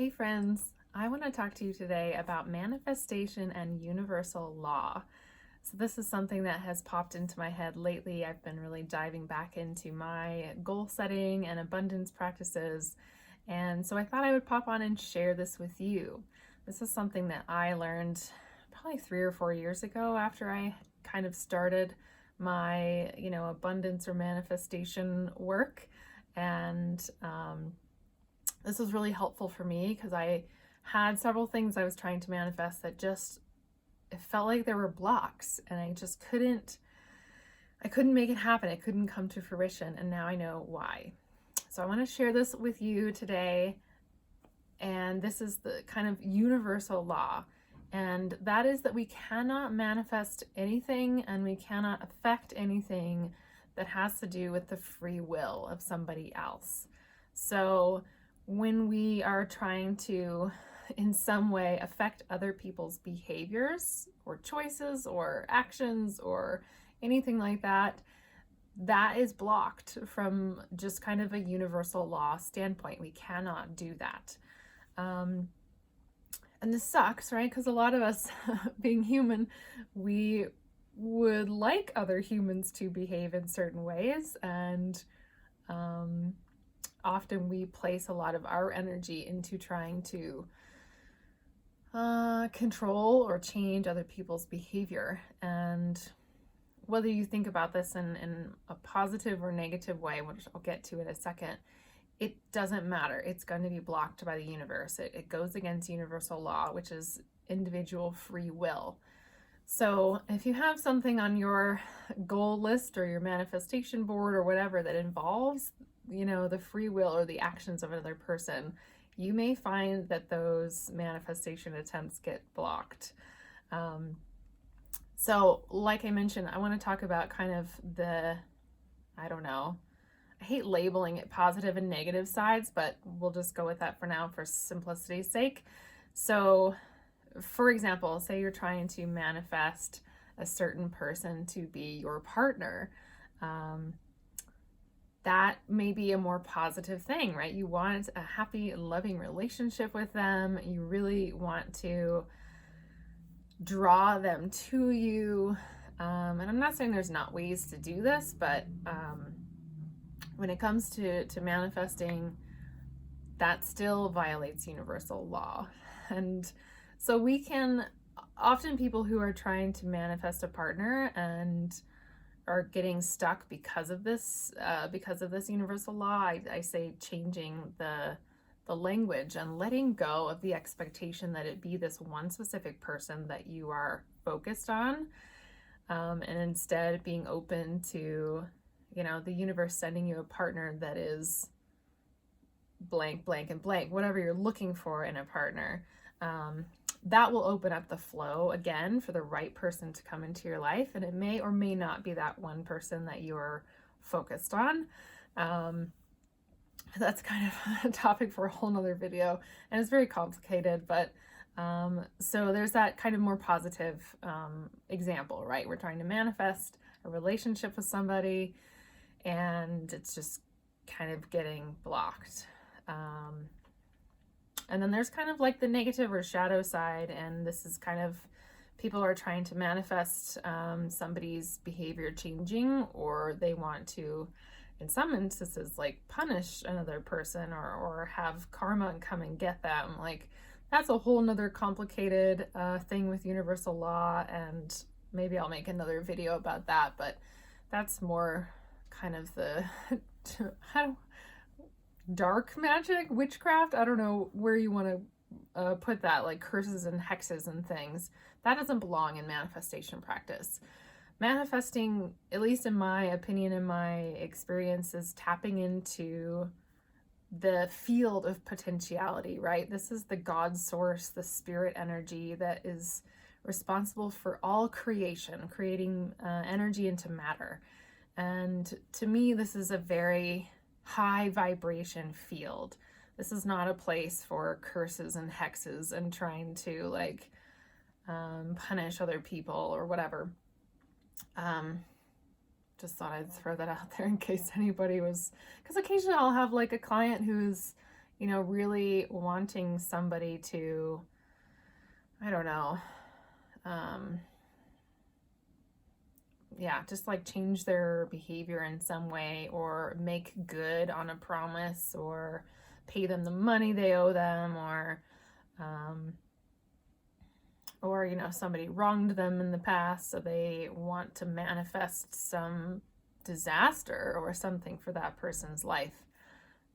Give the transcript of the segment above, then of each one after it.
Hey friends, I want to talk to you today about manifestation and universal law. So this is something that has popped into my head lately. I've been really diving back into my goal setting and abundance practices. And so I thought I would pop on and share this with you. This is something that I learned probably 3 or 4 years ago after I kind of started my, abundance or manifestation work. And this was really helpful for me because I had several things I was trying to manifest that just it felt like there were blocks and I couldn't make it happen. It couldn't come to fruition, and now I know why. So I want to share this with you today, and this is the kind of universal law, and that is that we cannot manifest anything and we cannot affect anything that has to do with the free will of somebody else. So when we are trying to in some way affect other people's behaviors or choices or actions or anything like that, that is blocked from just kind of a universal law standpoint. We cannot do that. And this sucks, right? Because a lot of us, being human, we would like other humans to behave in certain ways, and often we place a lot of our energy into trying to control or change other people's behavior. And whether you think about this in a positive or negative way, which I'll get to in a second, it doesn't matter. It's going to be blocked by the universe. It goes against universal law, which is individual free will. So if you have something on your goal list or your manifestation board or whatever that involves, the free will or the actions of another person, you may find that those manifestation attempts get blocked. So like I mentioned, I want to talk about kind of I hate labeling it positive and negative sides, but we'll just go with that for now for simplicity's sake. So for example, say you're trying to manifest a certain person to be your partner. That may be a more positive thing, right? You want a happy, loving relationship with them. You really want to draw them to you. And I'm not saying there's not ways to do this, but when it comes to manifesting, that still violates universal law. And so often people who are trying to manifest a partner and are getting stuck because of this universal law, I say changing the language and letting go of the expectation that it be this one specific person that you are focused on, and instead being open to the universe sending you a partner that is blank, blank, and blank, whatever you're looking for in a partner. That will open up the flow again for the right person to come into your life, and it may or may not be that one person that you're focused on. That's kind of a topic for a whole nother video, and it's very complicated, but so there's that kind of more positive example, right? We're trying to manifest a relationship with somebody, and it's just kind of getting blocked. And then there's kind of like the negative or shadow side, and this is kind of people are trying to manifest somebody's behavior changing, or they want to, in some instances, like punish another person or have karma come and get them. Like that's a whole nother complicated thing with universal law, and maybe I'll make another video about that, but that's more kind of the dark magic, witchcraft. I don't know where you want to put that, like curses and hexes and things. That doesn't belong in manifestation practice. Manifesting, at least in my opinion, in my experience, is tapping into the field of potentiality, right? This is the God source, the spirit energy that is responsible for all creation, creating energy into matter. And to me, this is a very high vibration field. This is not a place for curses and hexes and trying to punish other people or whatever. Just thought I'd throw that out there in case anybody was, because occasionally I'll have like a client who's you know, really wanting somebody to, I don't know, yeah, just like change their behavior in some way, or make good on a promise, or pay them the money they owe them, or you know, somebody wronged them in the past, so they want to manifest some disaster or something for that person's life.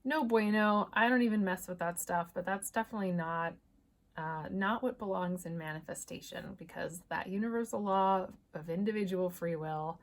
No bueno. I don't even mess with that stuff, but that's definitely not what belongs in manifestation, because that universal law of individual free will.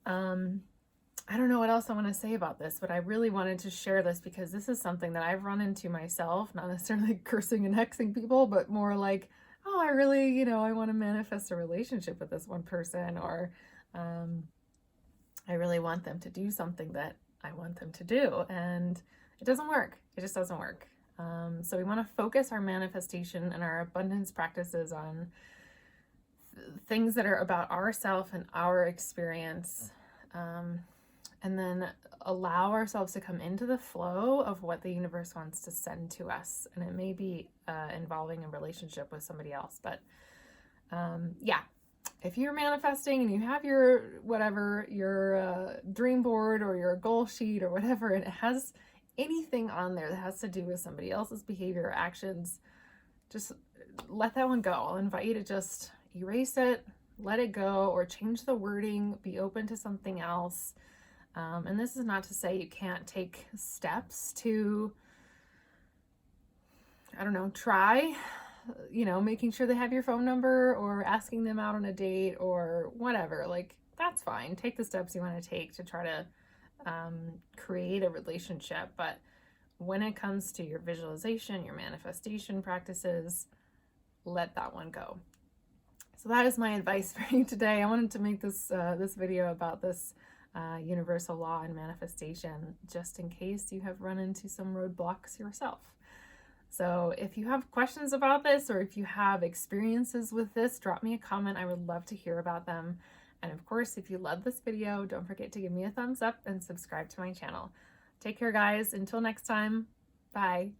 I don't know what else I want to say about this, but I really wanted to share this because this is something that I've run into myself, not necessarily cursing and hexing people, but more like, oh, I really, you know, I want to manifest a relationship with this one person, or I really want them to do something that I want them to do. And it doesn't work. It just doesn't work. So we want to focus our manifestation and our abundance practices on things that are about ourself and our experience, and then allow ourselves to come into the flow of what the universe wants to send to us. And it may be involving a relationship with somebody else, but yeah, if you're manifesting and you have your whatever, your dream board or your goal sheet or whatever, and it has anything on there that has to do with somebody else's behavior or actions, just let that one go. I'll invite you to just erase it, let it go, or change the wording, be open to something else. And this is not to say you can't take steps to, I don't know, try, you know, making sure they have your phone number, or asking them out on a date, or whatever. Like, that's fine. Take the steps you want to take to try to create a relationship. But when it comes to your visualization, your manifestation practices, let that one go. So that is my advice for you today. I wanted to make this video about this universal law and manifestation, just in case you have run into some roadblocks yourself. So if you have questions about this, or if you have experiences with this, drop me a comment. I would love to hear about them. And of course, if you love this video, don't forget to give me a thumbs up and subscribe to my channel. Take care, guys. Until next time, bye.